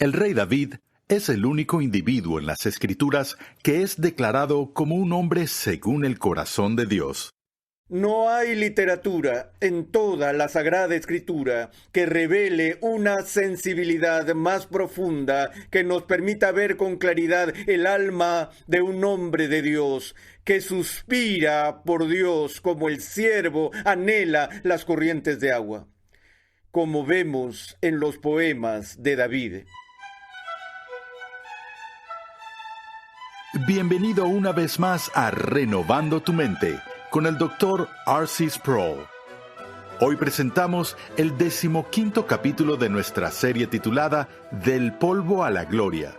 El rey David es el único individuo en las Escrituras que es declarado como un hombre según el corazón de Dios. No hay literatura en toda la Sagrada Escritura que revele una sensibilidad más profunda que nos permita ver con claridad el alma de un hombre de Dios, que suspira por Dios como el ciervo anhela las corrientes de agua, como vemos en los poemas de David. Bienvenido una vez más a Renovando tu Mente, con el Dr. R.C. Sproul. Hoy presentamos el 15º capítulo de nuestra serie titulada Del polvo a la gloria.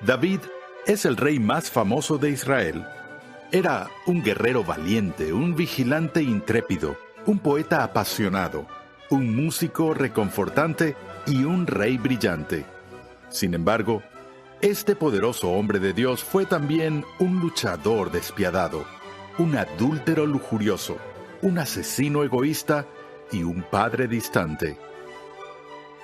David es el rey más famoso de Israel. Era un guerrero valiente, un vigilante intrépido, un poeta apasionado, un músico reconfortante y un rey brillante. Sin embargo, este poderoso hombre de Dios fue también un luchador despiadado, un adúltero lujurioso, un asesino egoísta y un padre distante.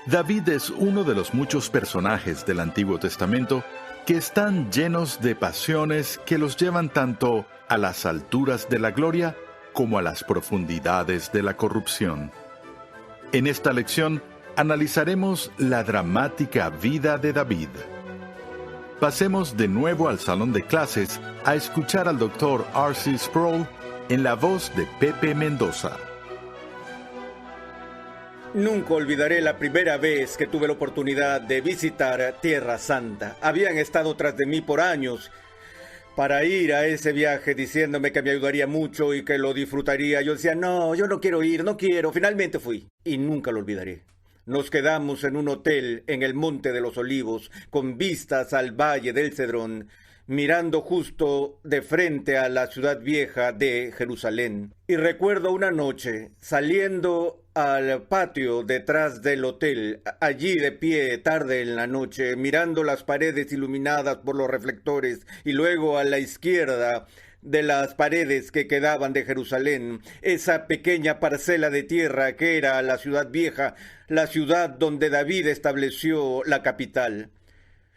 David es uno de los muchos personajes del Antiguo Testamento que están llenos de pasiones que los llevan tanto a las alturas de la gloria como a las profundidades de la corrupción. En esta lección analizaremos la dramática vida de David. Pasemos de nuevo al salón de clases a escuchar al Dr. R.C. Sproul en la voz de Pepe Mendoza. Nunca olvidaré la primera vez que tuve la oportunidad de visitar Tierra Santa. Habían estado tras de mí por años para ir a ese viaje diciéndome que me ayudaría mucho y que lo disfrutaría. Yo decía, no, yo no quiero ir, no quiero. Finalmente fui y nunca lo olvidaré. Nos quedamos en un hotel en el Monte de los Olivos, con vistas al Valle del Cedrón, mirando justo de frente a la ciudad vieja de Jerusalén. Y recuerdo una noche, saliendo al patio detrás del hotel, allí de pie, tarde en la noche, mirando las paredes iluminadas por los reflectores, y luego a la izquierda de las paredes que quedaban de Jerusalén, esa pequeña parcela de tierra que era la ciudad vieja, la ciudad donde David estableció la capital.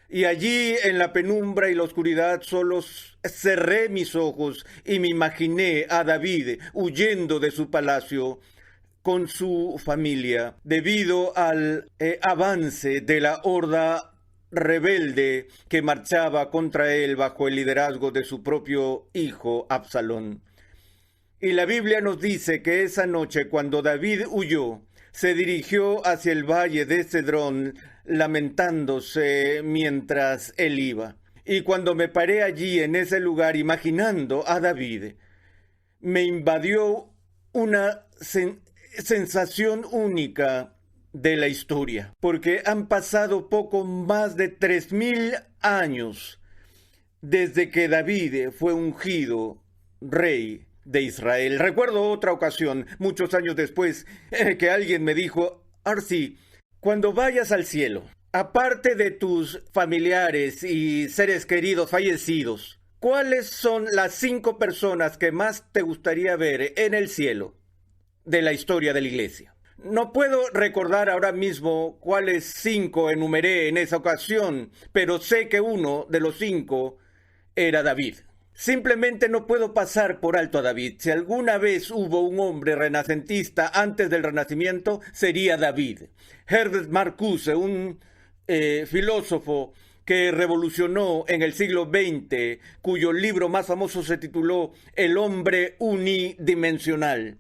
Y allí, en la penumbra y la oscuridad, solo cerré mis ojos y me imaginé a David huyendo de su palacio con su familia, debido al avance de la horda rebelde que marchaba contra él bajo el liderazgo de su propio hijo Absalón. Y la Biblia nos dice que esa noche, cuando David huyó, se dirigió hacia el valle de Cedrón, lamentándose mientras él iba. Y cuando me paré allí en ese lugar imaginando a David, me invadió una sensación única de la historia, porque han pasado poco más de 3000 años desde que David fue ungido rey de Israel. Recuerdo otra ocasión, muchos años después, que alguien me dijo, Arci, cuando vayas al cielo, aparte de tus familiares y seres queridos fallecidos, ¿cuáles son las 5 personas que más te gustaría ver en el cielo de la historia de la iglesia? No puedo recordar ahora mismo cuáles 5 enumeré en esa ocasión, pero sé que uno de los 5 era David. Simplemente no puedo pasar por alto a David. Si alguna vez hubo un hombre renacentista antes del Renacimiento, sería David. Herbert Marcuse, un filósofo que revolucionó en el siglo XX, cuyo libro más famoso se tituló El hombre unidimensional.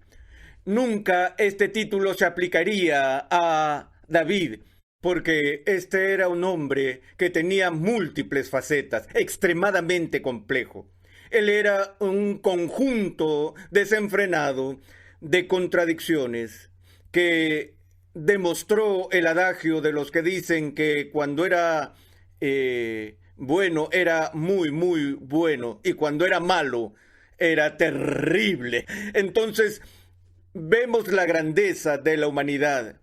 Nunca este título se aplicaría a David, porque este era un hombre que tenía múltiples facetas, extremadamente complejo. Él era un conjunto desenfrenado de contradicciones que demostró el adagio de los que dicen que cuando era bueno era muy, muy bueno, y cuando era malo era terrible. Entonces, vemos la grandeza de la humanidad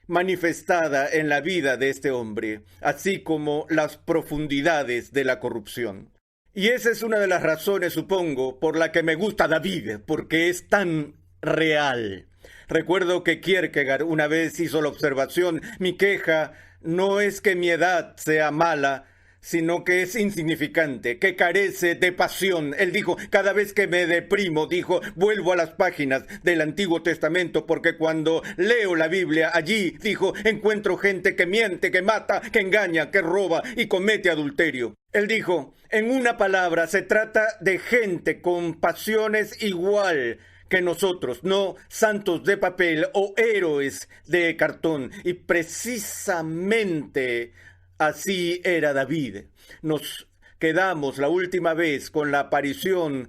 manifestada en la vida de este hombre, así como las profundidades de la corrupción. Y esa es una de las razones, supongo, por la que me gusta David, porque es tan real. Recuerdo que Kierkegaard una vez hizo la observación, mi queja no es que mi edad sea mala, sino que es insignificante, que carece de pasión. Él dijo, cada vez que me deprimo, dijo, vuelvo a las páginas del Antiguo Testamento, porque cuando leo la Biblia, allí, dijo, encuentro gente que miente, que mata, que engaña, que roba y comete adulterio. Él dijo, en una palabra, se trata de gente con pasiones igual que nosotros, no santos de papel o héroes de cartón. Y precisamente así era David. Nos quedamos la última vez con la aparición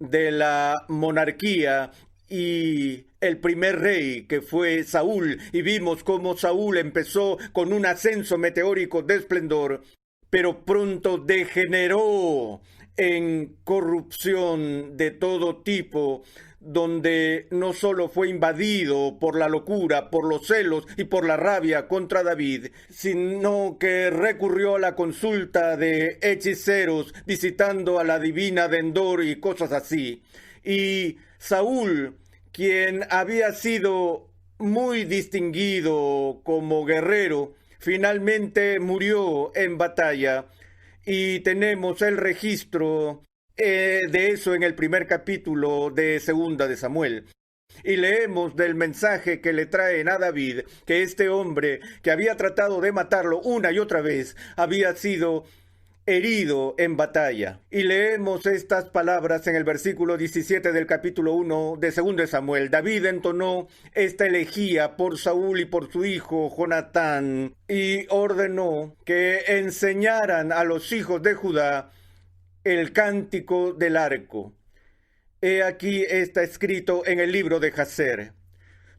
de la monarquía y el primer rey, que fue Saúl, y vimos cómo Saúl empezó con un ascenso meteórico de esplendor, pero pronto degeneró en corrupción de todo tipo, donde no solo fue invadido por la locura, por los celos y por la rabia contra David, sino que recurrió a la consulta de hechiceros, visitando a la divina de Endor y cosas así. Y Saúl, quien había sido muy distinguido como guerrero, finalmente murió en batalla, y tenemos el registro de eso en el primer capítulo de Segunda de Samuel. Y leemos del mensaje que le traen a David, que este hombre que había tratado de matarlo una y otra vez había sido herido en batalla. Y leemos estas palabras en el versículo 17 del capítulo 1 de 2 de Samuel. David entonó esta elegía por Saúl y por su hijo Jonatán, y ordenó que enseñaran a los hijos de Judá el cántico del arco. He aquí está escrito en el libro de Jaser.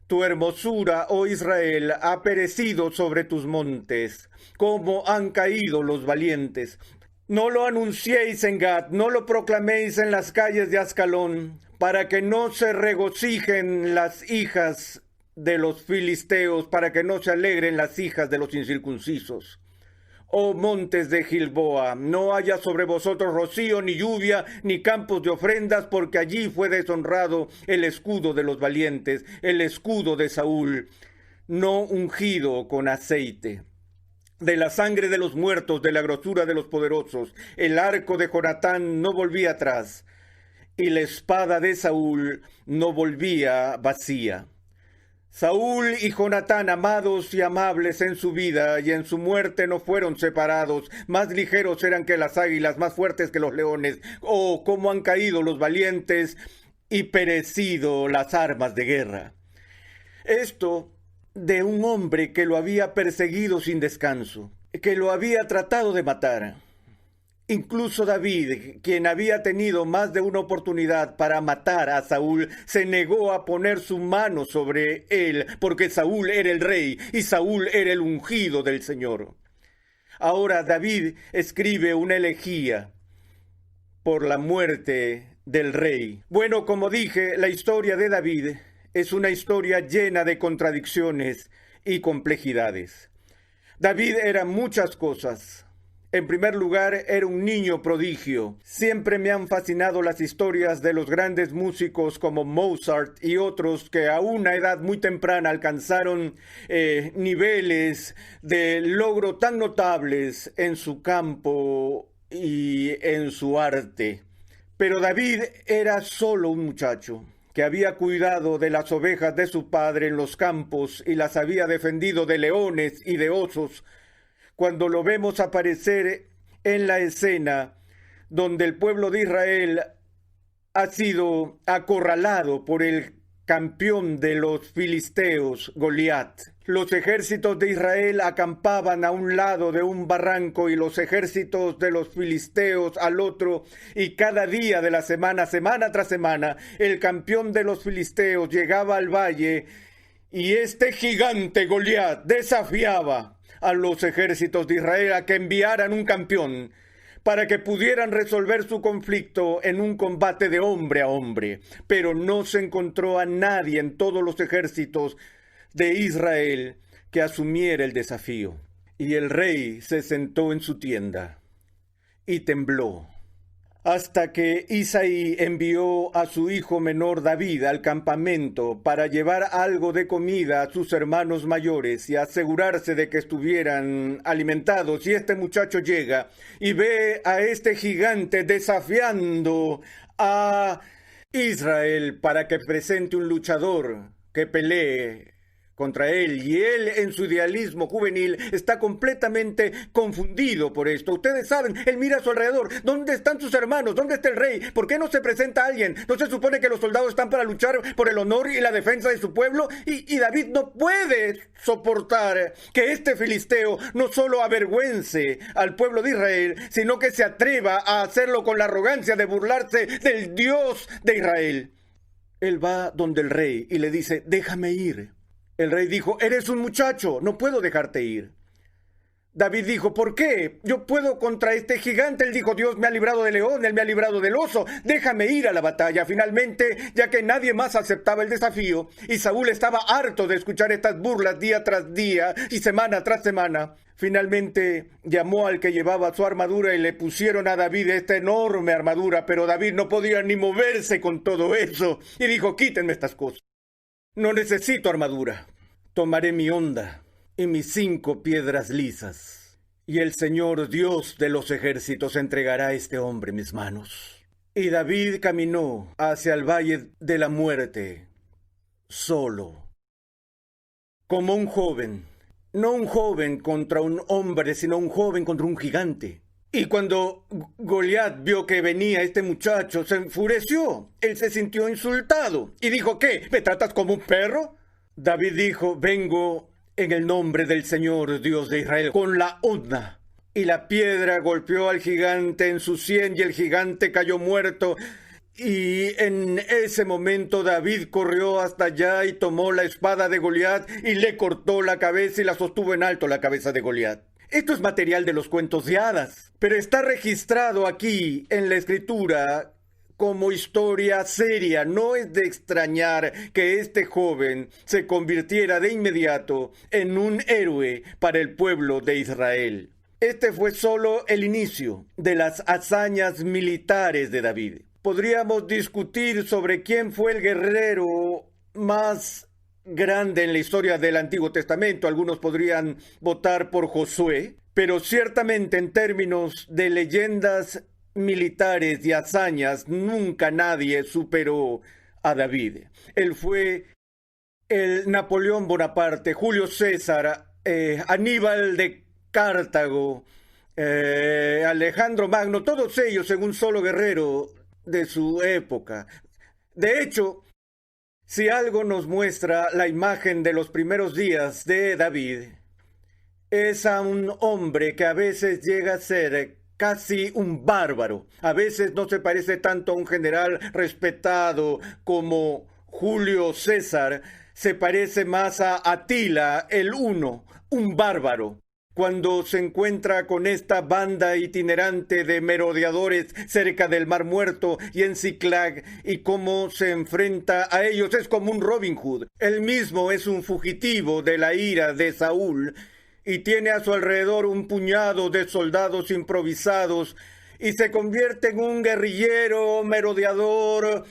Tu hermosura, oh Israel, ha perecido sobre tus montes, como han caído los valientes. No lo anunciéis en Gad, no lo proclaméis en las calles de Ascalón, para que no se regocijen las hijas de los filisteos, para que no se alegren las hijas de los incircuncisos. Oh montes de Gilboa, no haya sobre vosotros rocío, ni lluvia, ni campos de ofrendas, porque allí fue deshonrado el escudo de los valientes, el escudo de Saúl, no ungido con aceite. De la sangre de los muertos, de la grosura de los poderosos, el arco de Jonatán no volvía atrás, y la espada de Saúl no volvía vacía. Saúl y Jonatán, amados y amables en su vida y en su muerte, no fueron separados. Más ligeros eran que las águilas, más fuertes que los leones. Oh, cómo han caído los valientes y perecido las armas de guerra. Esto de un hombre que lo había perseguido sin descanso, que lo había tratado de matar. Incluso David, quien había tenido más de una oportunidad para matar a Saúl, se negó a poner su mano sobre él, porque Saúl era el rey y Saúl era el ungido del Señor. Ahora David escribe una elegía por la muerte del rey. Bueno, como dije, la historia de David es una historia llena de contradicciones y complejidades. David era muchas cosas. En primer lugar, era un niño prodigio. Siempre me han fascinado las historias de los grandes músicos como Mozart y otros que a una edad muy temprana alcanzaron niveles de logro tan notables en su campo y en su arte. Pero David era solo un muchacho que había cuidado de las ovejas de su padre en los campos y las había defendido de leones y de osos. Cuando lo vemos aparecer en la escena donde el pueblo de Israel ha sido acorralado por el campeón de los filisteos, Goliat. Los ejércitos de Israel acampaban a un lado de un barranco y los ejércitos de los filisteos al otro, y cada día de la semana, semana tras semana, el campeón de los filisteos llegaba al valle y este gigante Goliat desafiaba a los ejércitos de Israel a que enviaran un campeón para que pudieran resolver su conflicto en un combate de hombre a hombre. Pero no se encontró a nadie en todos los ejércitos de Israel que asumiera el desafío. Y el rey se sentó en su tienda y tembló hasta que Isaí envió a su hijo menor David al campamento para llevar algo de comida a sus hermanos mayores y asegurarse de que estuvieran alimentados. Y este muchacho llega y ve a este gigante desafiando a Israel para que presente un luchador que pelee contra él, y él en su idealismo juvenil está completamente confundido por esto. Ustedes saben, él mira a su alrededor. ¿Dónde están sus hermanos? ¿Dónde está el rey? ¿Por qué no se presenta alguien? ¿No se supone que los soldados están para luchar por el honor y la defensa de su pueblo? Y David no puede soportar que este filisteo no solo avergüence al pueblo de Israel, sino que se atreva a hacerlo con la arrogancia de burlarse del Dios de Israel. Él va donde el rey y le dice: déjame ir. El rey dijo: eres un muchacho, no puedo dejarte ir. David dijo: ¿por qué? Yo puedo contra este gigante. Él dijo: Dios me ha librado del león, él me ha librado del oso, déjame ir a la batalla. Finalmente, ya que nadie más aceptaba el desafío, y Saúl estaba harto de escuchar estas burlas día tras día y semana tras semana, finalmente llamó al que llevaba su armadura y le pusieron a David esta enorme armadura, pero David no podía ni moverse con todo eso, y dijo: quítenme estas cosas. No necesito armadura. Tomaré mi honda y mis 5 piedras lisas, y el Señor Dios de los ejércitos entregará a este hombre en mis manos. Y David caminó hacia el valle de la muerte, solo, como un joven. No un joven contra un hombre, sino un joven contra un gigante. Y cuando Goliat vio que venía este muchacho, se enfureció. Él se sintió insultado y dijo: ¿qué? ¿Me tratas como un perro? David dijo: vengo en el nombre del Señor Dios de Israel, con la honda. Y la piedra golpeó al gigante en su sien y el gigante cayó muerto. Y en ese momento David corrió hasta allá y tomó la espada de Goliat y le cortó la cabeza y la sostuvo en alto la cabeza de Goliat. Esto es material de los cuentos de hadas, pero está registrado aquí en la escritura como historia seria. No es de extrañar que este joven se convirtiera de inmediato en un héroe para el pueblo de Israel. Este fue solo el inicio de las hazañas militares de David. Podríamos discutir sobre quién fue el guerrero más grande en la historia del Antiguo Testamento. Algunos podrían votar por Josué, pero ciertamente en términos de leyendas militares y hazañas, nunca nadie superó a David. Él fue el Napoleón Bonaparte, Julio César, Aníbal de Cartago, Alejandro Magno, todos ellos en un solo guerrero de su época. De hecho, si algo nos muestra la imagen de los primeros días de David, es a un hombre que a veces llega a ser casi un bárbaro. A veces no se parece tanto a un general respetado como Julio César, se parece más a Atila el Huno, un bárbaro. Cuando se encuentra con esta banda itinerante de merodeadores cerca del Mar Muerto y en Ziklag, y cómo se enfrenta a ellos, es como un Robin Hood. Él mismo es un fugitivo de la ira de Saúl y tiene a su alrededor un puñado de soldados improvisados y se convierte en un guerrillero merodeador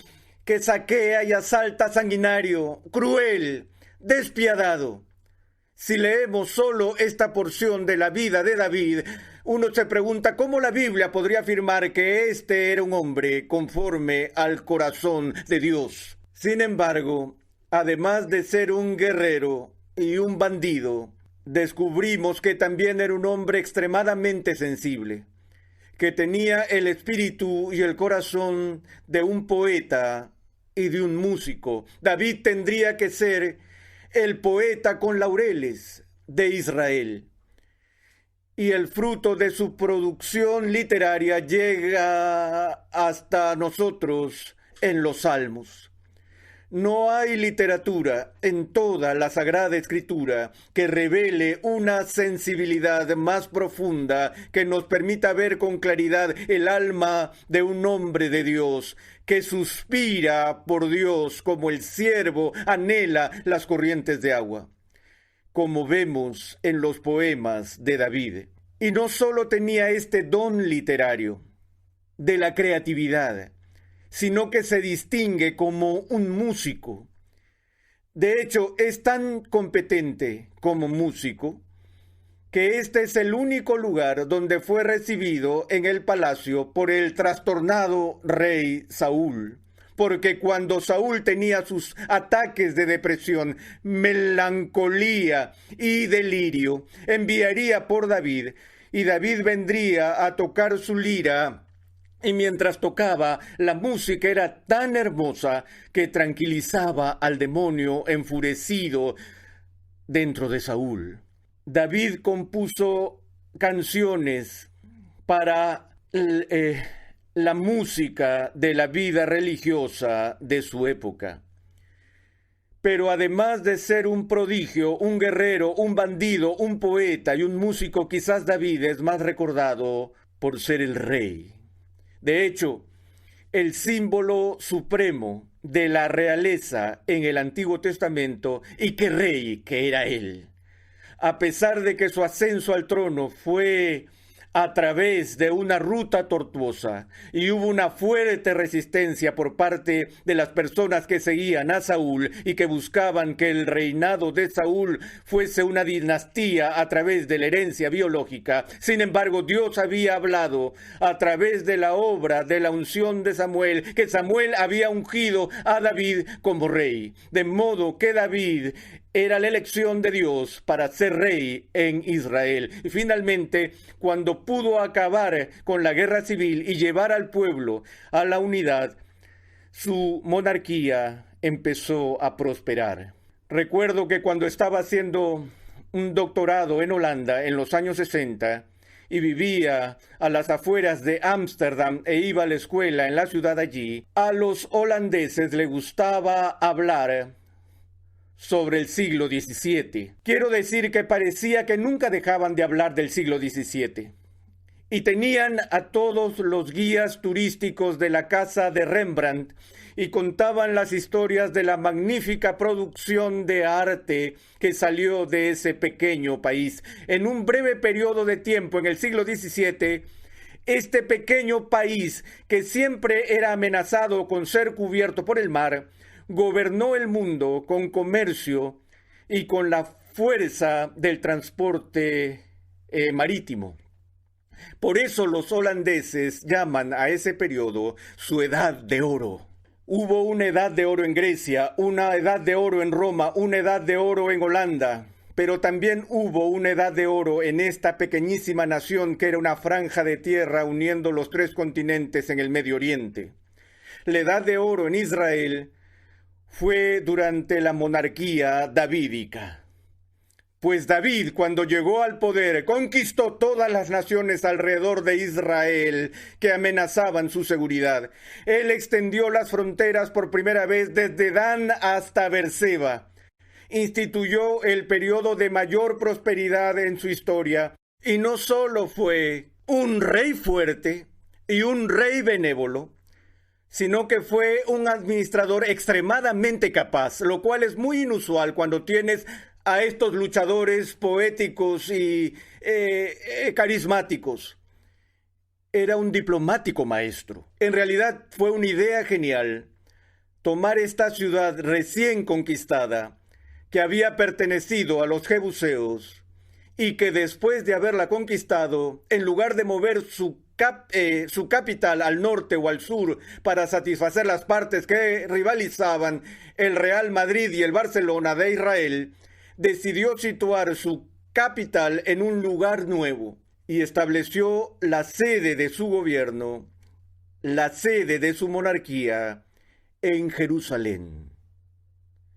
que saquea y asalta, sanguinario, cruel, despiadado. Si leemos solo esta porción de la vida de David, uno se pregunta cómo la Biblia podría afirmar que este era un hombre conforme al corazón de Dios. Sin embargo, además de ser un guerrero y un bandido, descubrimos que también era un hombre extremadamente sensible, que tenía el espíritu y el corazón de un poeta y de un músico. David tendría que ser el poeta con laureles de Israel. Y el fruto de su producción literaria llega hasta nosotros en los Salmos. No hay literatura en toda la Sagrada Escritura que revele una sensibilidad más profunda que nos permita ver con claridad el alma de un hombre de Dios que suspira por Dios como el ciervo anhela las corrientes de agua, como vemos en los poemas de David. Y no solo tenía este don literario. de la creatividad, sino que se distingue como un músico. De hecho, es tan competente como músico que este es el único lugar donde fue recibido en el palacio por el trastornado rey Saúl. Porque cuando Saúl tenía sus ataques de depresión, melancolía y delirio, enviaría por David, y David vendría a tocar su lira. Y mientras tocaba, la música era tan hermosa que tranquilizaba al demonio enfurecido dentro de Saúl. David compuso canciones para la música de la vida religiosa de su época. Pero además de ser un prodigio, un guerrero, un bandido, un poeta y un músico, quizás David es más recordado por ser el rey. De hecho, el símbolo supremo de la realeza en el Antiguo Testamento, y qué rey que era él. A pesar de que su ascenso al trono fue a través de una ruta tortuosa y hubo una fuerte resistencia por parte de las personas que seguían a Saúl y que buscaban que el reinado de Saúl fuese una dinastía a través de la herencia biológica. Sin embargo, Dios había hablado a través de la obra de la unción de Samuel, que Samuel había ungido a David como rey, de modo que David era la elección de Dios para ser rey en Israel. Y finalmente, cuando pudo acabar con la guerra civil y llevar al pueblo a la unidad, su monarquía empezó a prosperar. Recuerdo que cuando estaba haciendo un doctorado en Holanda en los años 60 y vivía a las afueras de Ámsterdam e iba a la escuela en la ciudad allí, a los holandeses les gustaba hablar sobre el siglo XVII. Quiero decir que parecía que nunca dejaban de hablar del siglo XVII. Y tenían a todos los guías turísticos de la casa de Rembrandt y contaban las historias de la magnífica producción de arte que salió de ese pequeño país. En un breve periodo de tiempo, en el siglo XVII, este pequeño país, que siempre era amenazado con ser cubierto por el mar, gobernó el mundo con comercio y con la fuerza del transporte marítimo. Por eso los holandeses llaman a ese periodo su Edad de Oro. Hubo una Edad de Oro en Grecia, una Edad de Oro en Roma, una Edad de Oro en Holanda, pero también hubo una Edad de Oro en esta pequeñísima nación que era una franja de tierra uniendo los 3 continentes en el Medio Oriente. La Edad de Oro en Israel fue durante la monarquía davídica. Pues David, cuando llegó al poder, conquistó todas las naciones alrededor de Israel que amenazaban su seguridad. Él extendió las fronteras por primera vez desde Dan hasta Beerseba. Instituyó el periodo de mayor prosperidad en su historia. Y no solo fue un rey fuerte y un rey benévolo, sino que fue un administrador extremadamente capaz, lo cual es muy inusual cuando tienes a estos luchadores poéticos y carismáticos. Era un diplomático maestro. En realidad fue una idea genial tomar esta ciudad recién conquistada, que había pertenecido a los jebuseos, y que después de haberla conquistado, en lugar de mover su capital al norte o al sur para satisfacer las partes que rivalizaban, el Real Madrid y el Barcelona de Israel, decidió situar su capital en un lugar nuevo y estableció la sede de su gobierno, la sede de su monarquía, en Jerusalén.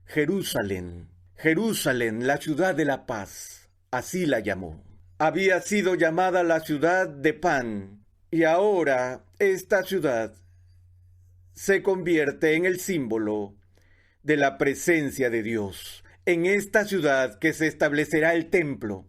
Jerusalén, Jerusalén, la ciudad de la paz, así la llamó. Había sido llamada la ciudad de pan, y ahora esta ciudad se convierte en el símbolo de la presencia de Dios. En esta ciudad que se establecerá el templo.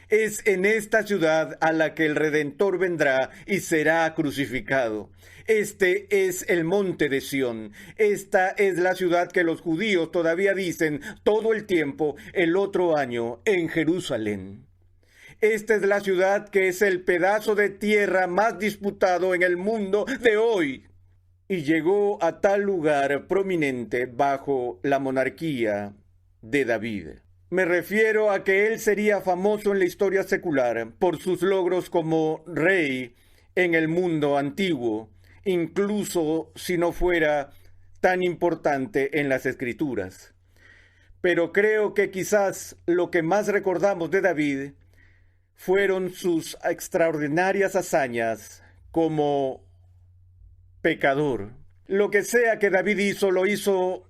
Es en esta ciudad a la que el Redentor vendrá y será crucificado. Este es el monte de Sión. Esta es la ciudad que los judíos todavía dicen todo el tiempo el otro año en Jerusalén. Esta es la ciudad que es el pedazo de tierra más disputado en el mundo de hoy. Y llegó a tal lugar prominente bajo la monarquía de David. Me refiero a que él sería famoso en la historia secular por sus logros como rey en el mundo antiguo, incluso si no fuera tan importante en las Escrituras. Pero creo que quizás lo que más recordamos de David fueron sus extraordinarias hazañas como pecador. Lo que sea que David hizo, lo hizo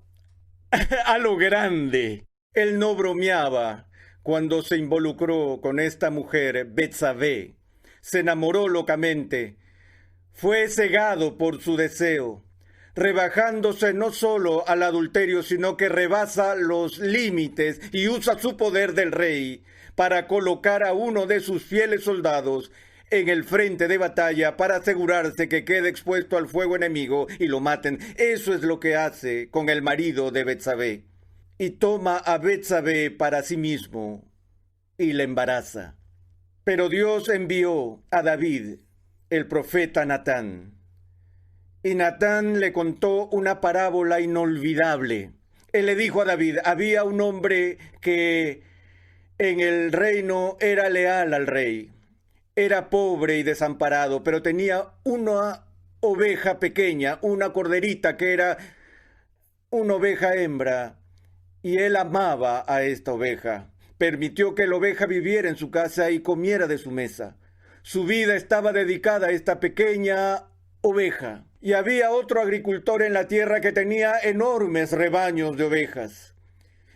a lo grande. Él no bromeaba cuando se involucró con esta mujer, Betsabé. Se enamoró locamente. Fue cegado por su deseo, rebajándose no solo al adulterio, sino que rebasa los límites y usa su poder del rey para colocar a uno de sus fieles soldados en el frente de batalla para asegurarse que quede expuesto al fuego enemigo y lo maten. Eso es lo que hace con el marido de Betsabé. Y toma a Betsabé para sí mismo y la embaraza. Pero Dios envió a David el profeta Natán. Y Natán le contó una parábola inolvidable. Él le dijo a David, había un hombre que en el reino era leal al rey. Era pobre y desamparado, pero tenía una oveja pequeña, una corderita que era una oveja hembra. Y él amaba a esta oveja. Permitió que la oveja viviera en su casa y comiera de su mesa. Su vida estaba dedicada a esta pequeña oveja. Y había otro agricultor en la tierra que tenía enormes rebaños de ovejas.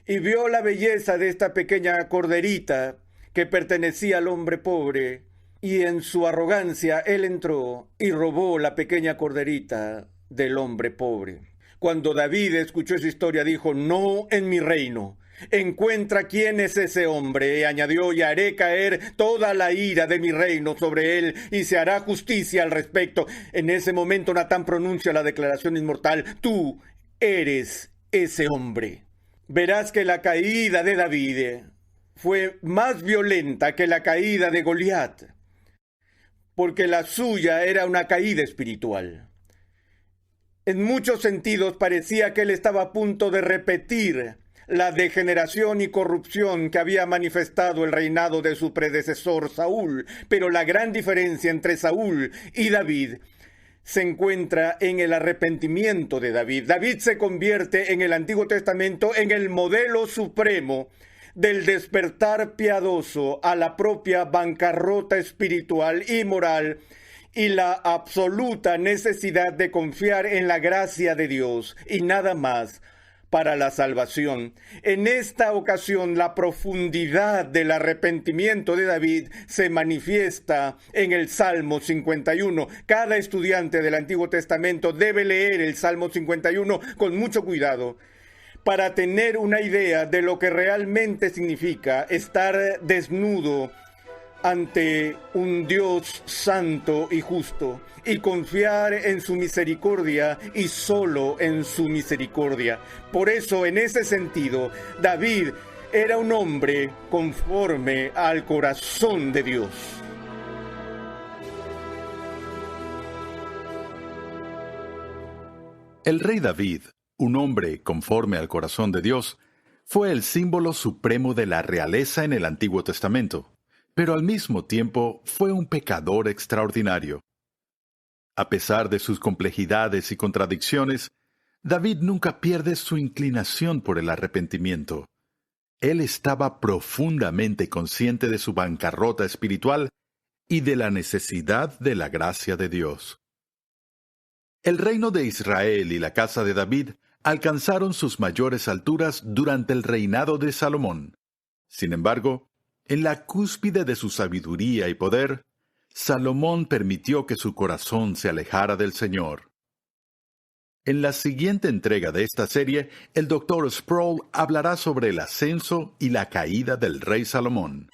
Y vio la belleza de esta pequeña corderita que pertenecía al hombre pobre. Y en su arrogancia él entró y robó la pequeña corderita del hombre pobre. Cuando David escuchó esa historia, dijo, no en mi reino. Encuentra quién es ese hombre, y añadió, y haré caer toda la ira de mi reino sobre él, y se hará justicia al respecto. En ese momento Natán pronuncia la declaración inmortal, tú eres ese hombre. Verás que la caída de David fue más violenta que la caída de Goliat, porque la suya era una caída espiritual. En muchos sentidos parecía que él estaba a punto de repetir la degeneración y corrupción que había manifestado el reinado de su predecesor Saúl, pero la gran diferencia entre Saúl y David se encuentra en el arrepentimiento de David. David se convierte en el Antiguo Testamento en el modelo supremo del despertar piadoso a la propia bancarrota espiritual y moral y la absoluta necesidad de confiar en la gracia de Dios y nada más para la salvación. En esta ocasión, la profundidad del arrepentimiento de David se manifiesta en el Salmo 51. Cada estudiante del Antiguo Testamento debe leer el Salmo 51 con mucho cuidado para tener una idea de lo que realmente significa estar desnudo ante un Dios santo y justo, y confiar en su misericordia y solo en su misericordia. Por eso, en ese sentido, David era un hombre conforme al corazón de Dios. El rey David, un hombre conforme al corazón de Dios, fue el símbolo supremo de la realeza en el Antiguo Testamento. Pero al mismo tiempo fue un pecador extraordinario. A pesar de sus complejidades y contradicciones, David nunca pierde su inclinación por el arrepentimiento. Él estaba profundamente consciente de su bancarrota espiritual y de la necesidad de la gracia de Dios. El reino de Israel y la casa de David alcanzaron sus mayores alturas durante el reinado de Salomón. Sin embargo, en la cúspide de su sabiduría y poder, Salomón permitió que su corazón se alejara del Señor. En la siguiente entrega de esta serie, el Dr. Sproul hablará sobre el ascenso y la caída del rey Salomón.